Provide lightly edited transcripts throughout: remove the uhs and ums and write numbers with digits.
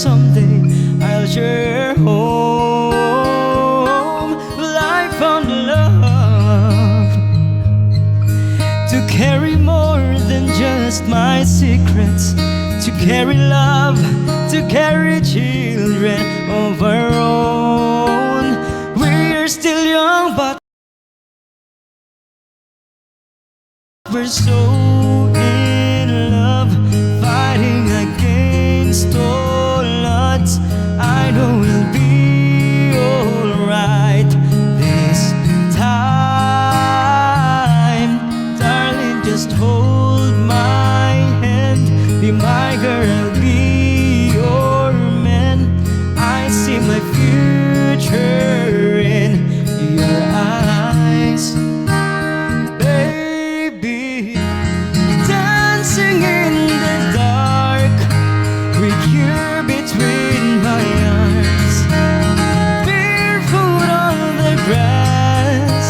someday I'll share home. Well, I found love to carry more than just my secrets, to carry love, to carry children of our own. We're still young, but we're so in love, fighting against all odds. I know we'll be alright this time. Darling, just hold my hand, be my girl, be your man. I see my future in your eyes, baby. Dancing in the dark with you between my arms, barefoot on the grass,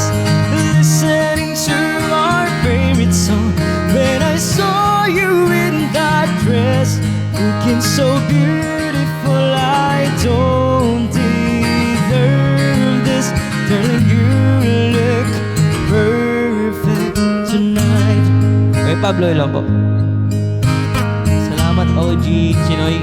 listening to our favorite song. When I saw you in that dress, looking so beautiful, I don't deserve this. Darling, you look perfect tonight. Kay Pablo lang po. Salamat OG Chinoy.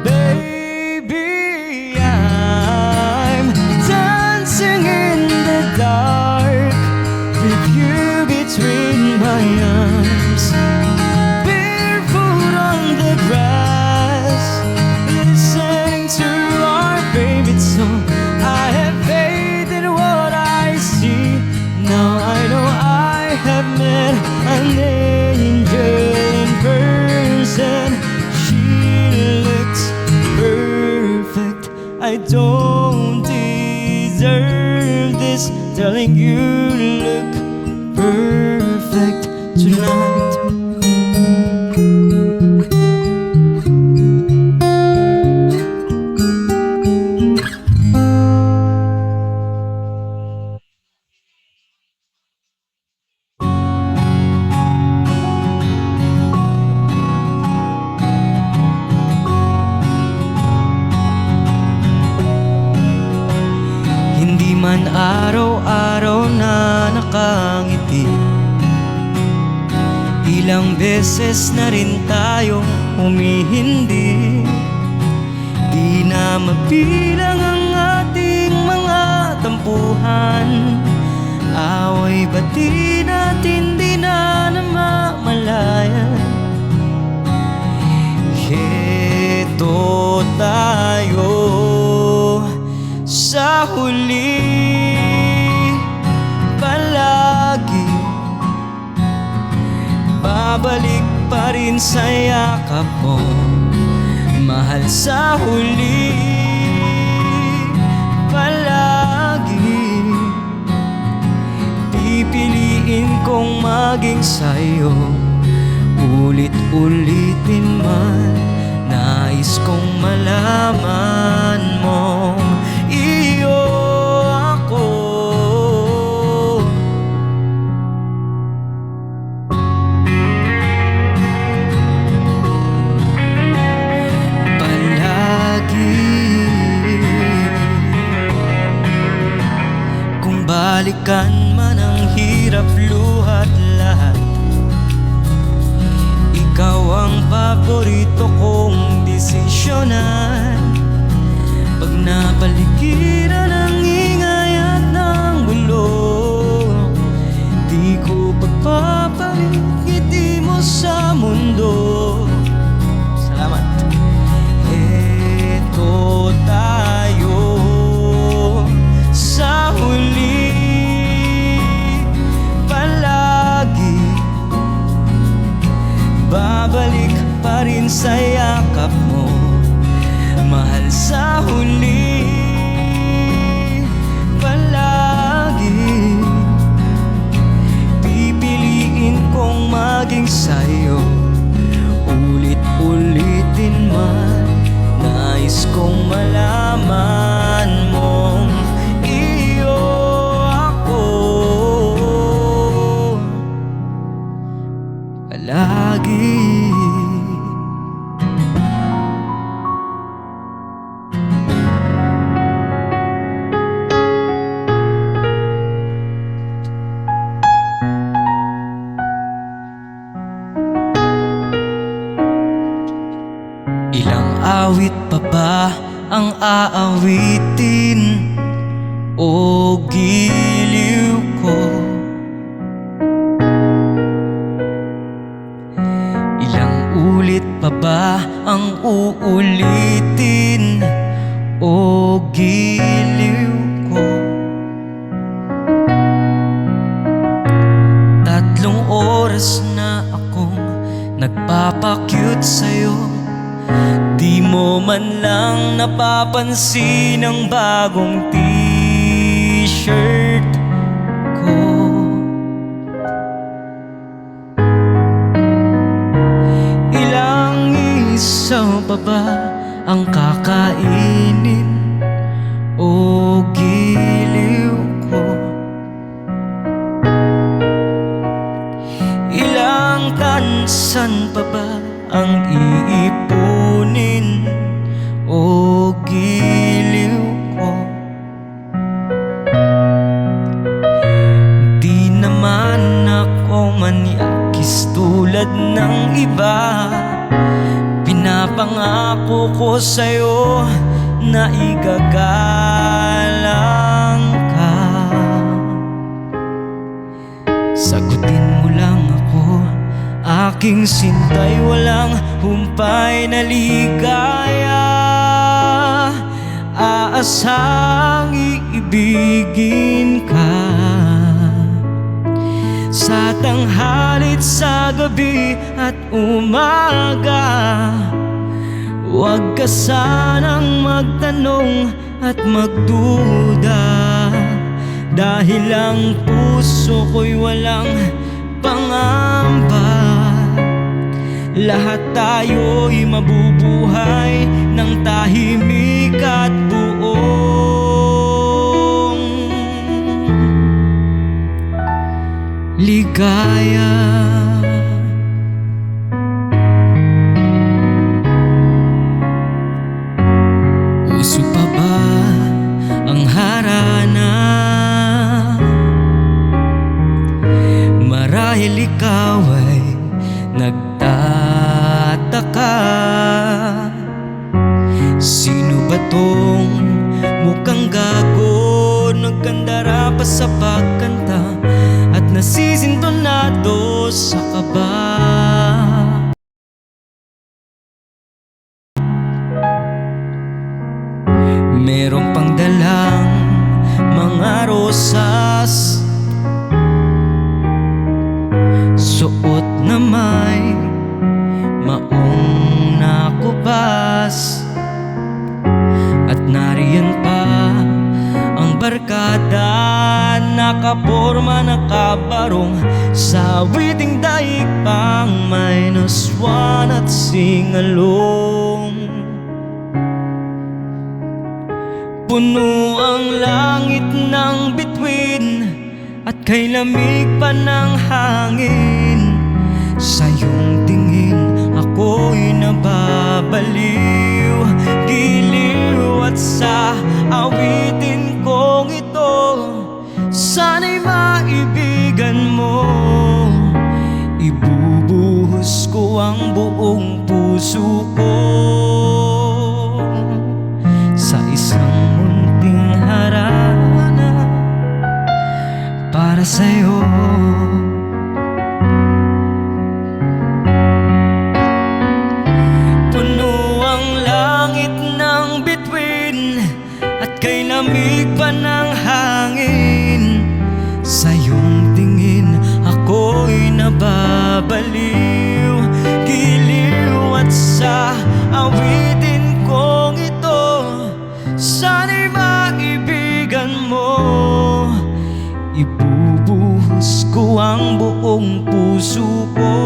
Baby, I'm dancing in the dark with you between my arms, barefoot on the grass, listening to our favorite song. I have faith in what I see. Now I know I have met an angel in person. She looks perfect. I don't deserve this. Darling, you look perfect tonight. Hindi man araw-araw na nakangiti, ilang beses na rin tayong humihindi. Di na mabilang ang ating mga tampuhan, away ba't di natin di na namamalayan? Heto tayo sa huli, palagi babalik pa rin sa yakap mo, mahal. Sa huli, palagi pipiliin kong maging sa'yo, ulit-ulitin man. Nais kong malaman mong iyo ako. Palagi kung balikan man ang hirap, luhat lahat, ikaw ang paborito kong desisyonan. Pag napaligiran ang ingay at ng gulo, di ko pagpapalit ngiti mo sa mundo. Salamat. Heto tayo sa huli, palagi babalik pa rin sa yakap mo, mahal. Sa huli, palagi pipiliin kong maging sa'yo, ulit-ulitin man. Nais kong malaman mong iyo ako. awit pa ba ang aawitin o giliw ko? Ilang ulit pa ba ang uulitin o giliw ko? 3 oras na akong nagpapakyut sa'yo, di mo man lang napapansin ang bagong t-shirt ko. Ilang isaw pa ba ang kakainin o giliw ko? Ilang tansan pa ba ang iipunin o giliw ko? Di naman ako manyakis tulad ng iba. Pinapangako ko sa'yo na igagalang ka. Sagutin mo lang ako, aking sintay, walang humpay na ligaya. Aasang iibigin ka sa tanghali't sa gabi at umaga. Huwag ka sanang magtanong at magduda, dahil ang puso ko'y walang pangamba. Lahat tayo'y mabubuhay ng tahimik at buong ligaya. Uso pa ba ang harana? Marahil ikaw ay nagtataka, sino ba tong mukhang gago, nagkandara pa sa pagkanta at nasisintonado sa kaba? Merong pang dalang mga rosas, suot na may maong nakubas, at nariyan pa ang barkada, nakaporma, nakabarong sa awiting daig pang -1 at singalong. Puno ang langit ng bituin at kay lamig pa ng hangin. Sa iyong tingin ako'y nababaliw, giliw, at sa awitin kong ito sana'y maibigan mo. Ibubuhos ko ang buong puso ko sa isang munting harana para sa'yo. Puno ang langit ng bituin at kay lamig pa ng hangin. Sa iyong tingin ako'y nababaliw, giliw, at sa awitin kong ito sana'y maibigan mo. Ibubuhos ko ang buong puso ko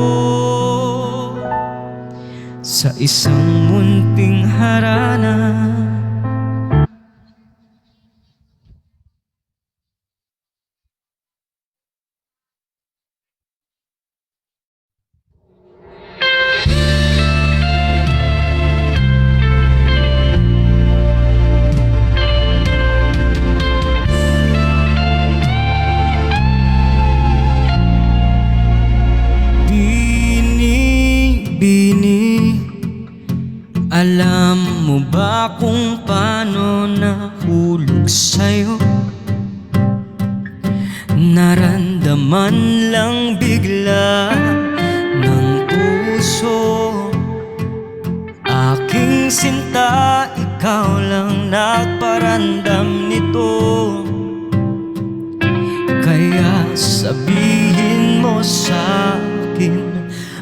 sa isang munting harana. Bini, alam mo ba kung paano nahulog sa'yo? Naramdaman lang bigla ng puso. Aking sinta, ikaw lang nagparandam nito. Kaya sabihin mo sa akin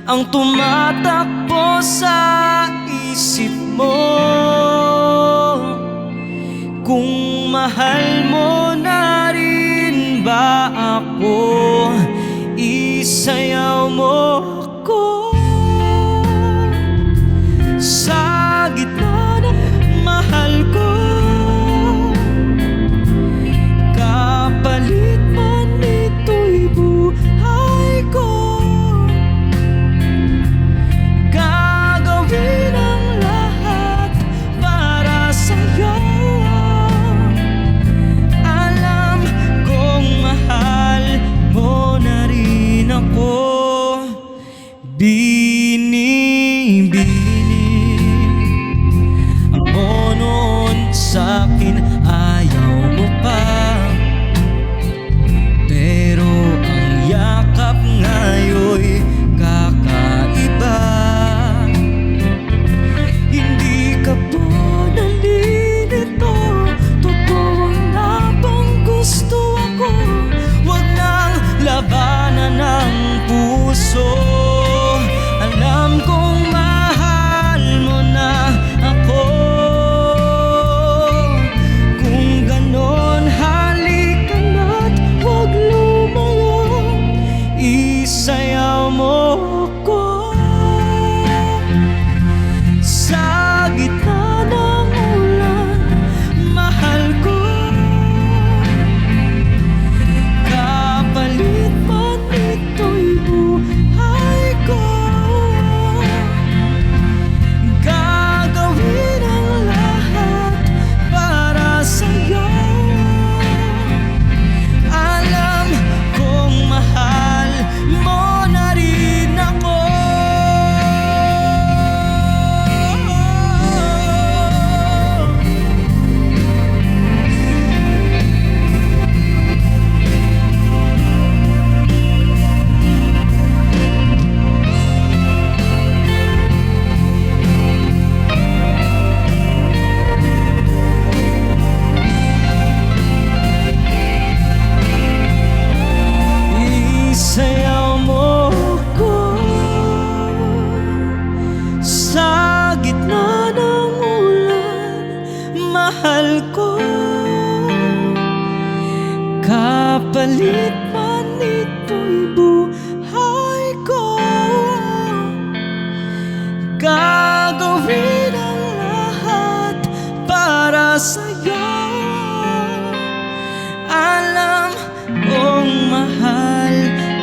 ang tumatakbo sa isip mo. Kung mahal mo na rin ba ako, isayaw mo ako. Sa gitna ng mahal ko, kapalit man ito'y buhay ko. Gagawin ang lahat para sa'yo. Alam kong mahal mo na rin ako. Binibini mo noon sa'kin, ayaw mo pa. Pero ang yakap ngayon'y kakaiba. Hindi ka ba nalilito? Totoo na bang gusto ako? Huwag nang labanan ng puso. Alam kong mahal mo na ako. Kung ganon, halika na't huwag lumayo. Isayaw mo ako. Sa gitna ng ulan, mahal ko. Kapalit man ito'y buhay ko. Gagawin ang lahat para sa'yo. Alam kong mahal mo na rin ako. Isayaw mo ko. Sa gitna ng ulan, mahal ko. Kapalit man ito'y buhay ko. Gagawin ang lahat para sa'yo. Alam kong mahal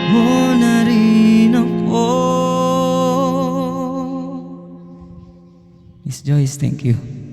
mo na rin ako. Miss Joyce, thank you.